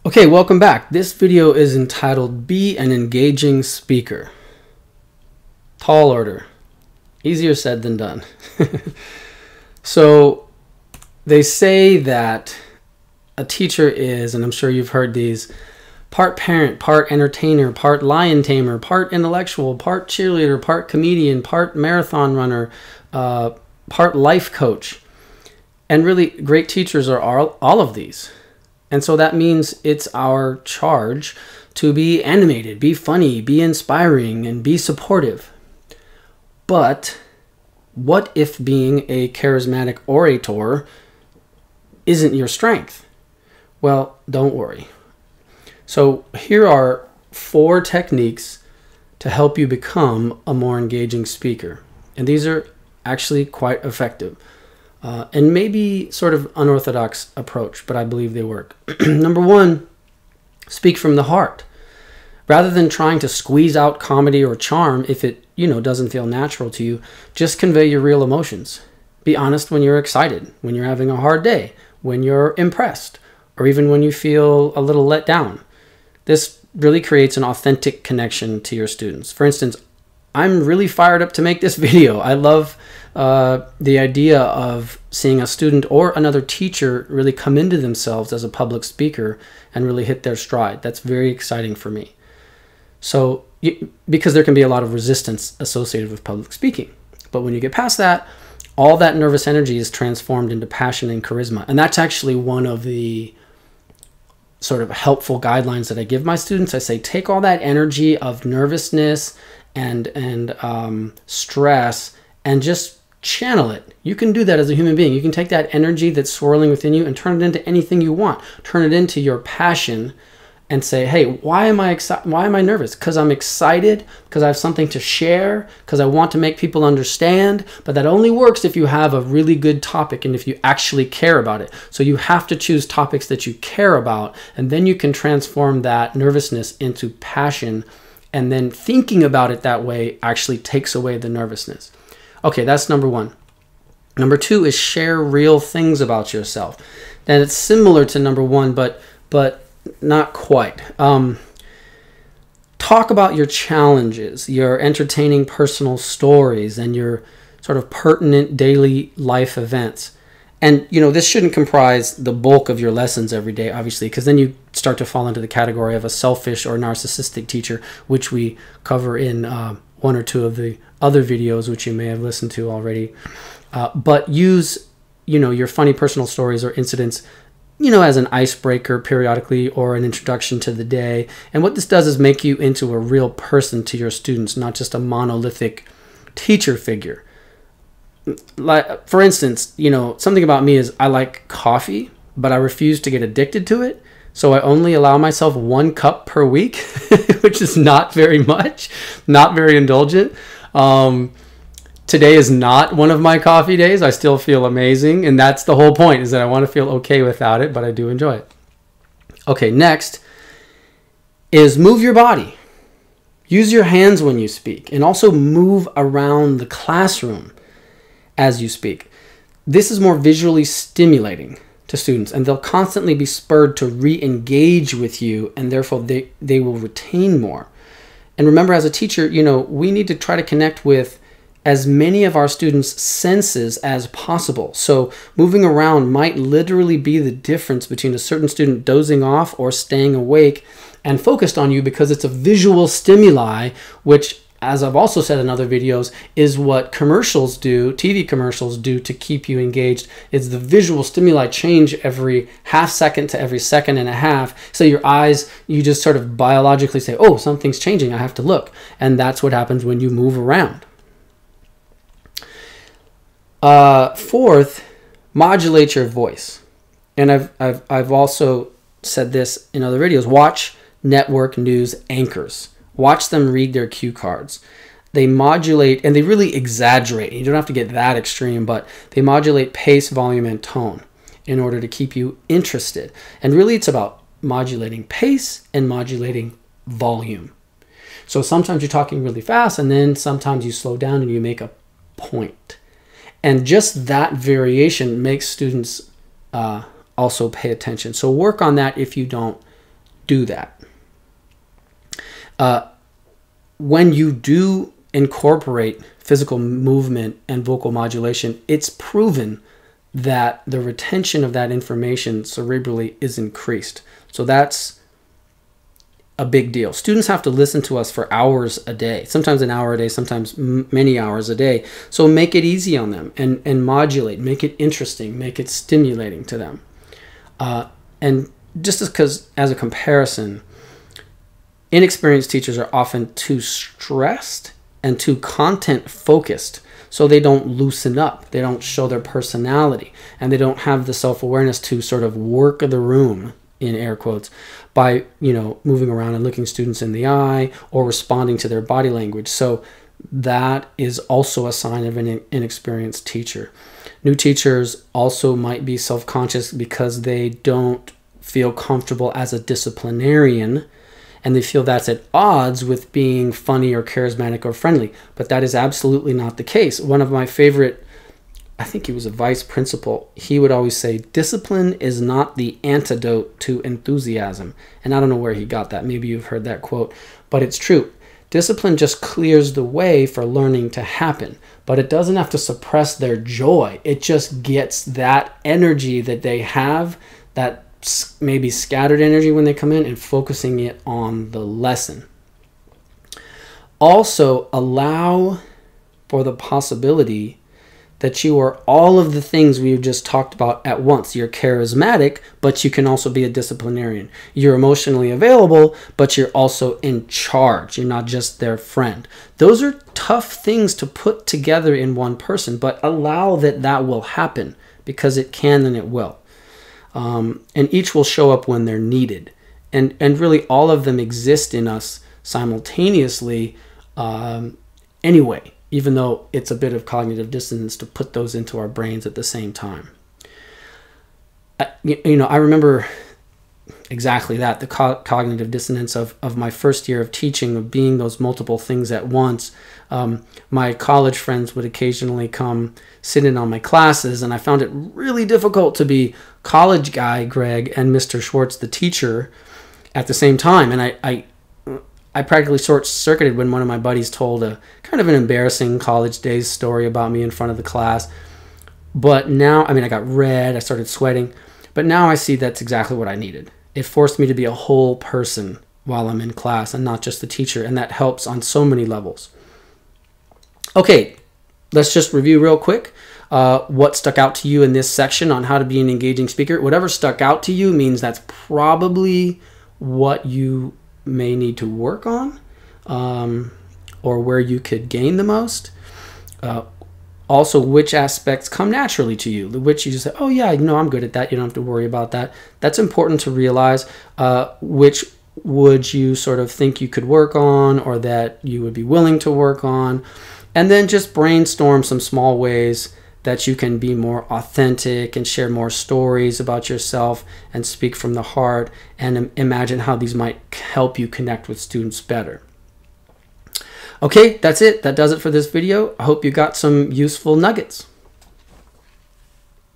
Okay, welcome back. This video is entitled Be an Engaging Speaker. Tall order. Easier said than done. So they say that a teacher is, and I'm sure you've heard these, part parent, part entertainer, part lion tamer, part intellectual, part cheerleader, part comedian, part marathon runner, part life coach. And really, great teachers are all of these. And so that means it's our charge to be animated, be funny, be inspiring, and be supportive. But what if being a charismatic orator isn't your strength? Well, don't worry. So here are 4 techniques to help you become a more engaging speaker. And these are actually quite effective. And maybe sort of unorthodox approach, but I believe they work. Number 1, speak from the heart. Rather than trying to squeeze out comedy or charm if it, doesn't feel natural to you, just convey your real emotions. Be honest when you're excited, when you're having a hard day, when you're impressed, or even when you feel a little let down. This really creates an authentic connection to your students. For instance, I'm really fired up to make this video. I love the idea of seeing a student or another teacher really come into themselves as a public speaker and really hit their stride. That's very exciting for me. So, because there can be a lot of resistance associated with public speaking. But when you get past that, all that nervous energy is transformed into passion and charisma. And that's actually one of the sort of helpful guidelines that I give my students. I say, take all that energy of nervousness and stress and just channel it. You can do that as a human being. You can take that energy that's swirling within you and turn it into anything you want. Turn it into your passion and say, hey, why am I excited? Why am I nervous? Because I'm excited, because I have something to share, because I want to make people understand. But that only works if you have a really good topic and if you actually care about it. So you have to choose topics that you care about, and then you can transform that nervousness into passion. And then thinking about it that way actually takes away the nervousness. Okay, that's number 1. Number 2 is share real things about yourself. And it's similar to number 1, but not quite. Talk about your challenges, your entertaining personal stories, and your sort of pertinent daily life events. And, this shouldn't comprise the bulk of your lessons every day, obviously, because then you start to fall into the category of a selfish or narcissistic teacher, which we cover in 1 or 2 of the other videos, which you may have listened to already. But use, your funny personal stories or incidents, as an icebreaker periodically or an introduction to the day. And what this does is make you into a real person to your students, not just a monolithic teacher figure. Like, for instance, something about me is I like coffee, but I refuse to get addicted to it. So I only allow myself 1 cup per week, which is not very much, not very indulgent. Today is not one of my coffee days. I still feel amazing. And that's the whole point, is that I want to feel okay without it, but I do enjoy it. Okay, next is move your body. Use your hands when you speak, and also move around the classroom as you speak. This is more visually stimulating to students, and they'll constantly be spurred to re-engage with you, and therefore they will retain more. And remember, as a teacher, we need to try to connect with as many of our students' senses as possible. So moving around might literally be the difference between a certain student dozing off or staying awake and focused on you, because it's a visual stimuli, which, as I've also said in other videos, is what commercials do, TV commercials do, to keep you engaged. It's the visual stimuli change every half second to every second and a half. So your eyes, you just sort of biologically say, oh, something's changing, I have to look. And that's what happens when you move around. 4th, modulate your voice. And I've also said this in other videos. Watch network news anchors. Watch them read their cue cards. They modulate, and they really exaggerate. You don't have to get that extreme, but they modulate pace, volume, and tone in order to keep you interested. And really, it's about modulating pace and modulating volume. So sometimes you're talking really fast, and then sometimes you slow down and you make a point. And just that variation makes students also pay attention. So work on that if you don't do that. When you do incorporate physical movement and vocal modulation, it's proven that the retention of that information cerebrally is increased. So that's a big deal. Students have to listen to us for hours a day, sometimes an hour a day, sometimes many hours a day. So make it easy on them and modulate, make it interesting, make it stimulating to them. And just because, as a comparison, inexperienced teachers are often too stressed and too content focused, so they don't loosen up, they don't show their personality, and they don't have the self-awareness to sort of work the room, in air quotes, by, you know, moving around and looking students in the eye or responding to their body language. So that is also a sign of an inexperienced teacher. New teachers also might be self-conscious because they don't feel comfortable as a disciplinarian, and they feel that's at odds with being funny or charismatic or friendly. But that is absolutely not the case. One of my favorite, I think he was a vice principal, he would always say, discipline is not the antidote to enthusiasm. And I don't know where he got that. Maybe you've heard that quote, but it's true. Discipline just clears the way for learning to happen, but it doesn't have to suppress their joy. It just gets that energy that they have, that maybe scattered energy when they come in, and focusing it on the lesson. Also, allow for the possibility that you are all of the things we've just talked about at once. You're charismatic, but you can also be a disciplinarian. You're emotionally available, but you're also in charge. You're not just their friend. Those are tough things to put together in one person, but allow that will happen, because it can and it will. And each will show up when they're needed. And really all of them exist in us simultaneously anyway, even though it's a bit of cognitive dissonance to put those into our brains at the same time. I remember exactly that, the cognitive dissonance of my first year of teaching, of being those multiple things at once. My college friends would occasionally come sit in on my classes, and I found it really difficult to be college guy Greg and Mr. Schwartz, the teacher, at the same time. And I practically short-circuited when one of my buddies told a kind of an embarrassing college days story about me in front of the class. But now, I got red, I started sweating, but now I see that's exactly what I needed. It forced me to be a whole person while I'm in class and not just the teacher, and that helps on so many levels. Okay, let's just review real quick what stuck out to you in this section on how to be an engaging speaker. Whatever stuck out to you means that's probably what you may need to work on, or where you could gain the most. Also, which aspects come naturally to you, which you just say, oh yeah, I'm good at that, you don't have to worry about that. That's important to realize. Which would you sort of think you could work on, or that you would be willing to work on. And then just brainstorm some small ways that you can be more authentic and share more stories about yourself and speak from the heart, and imagine how these might help you connect with students better. Okay, that's it. That does it for this video. I hope you got some useful nuggets.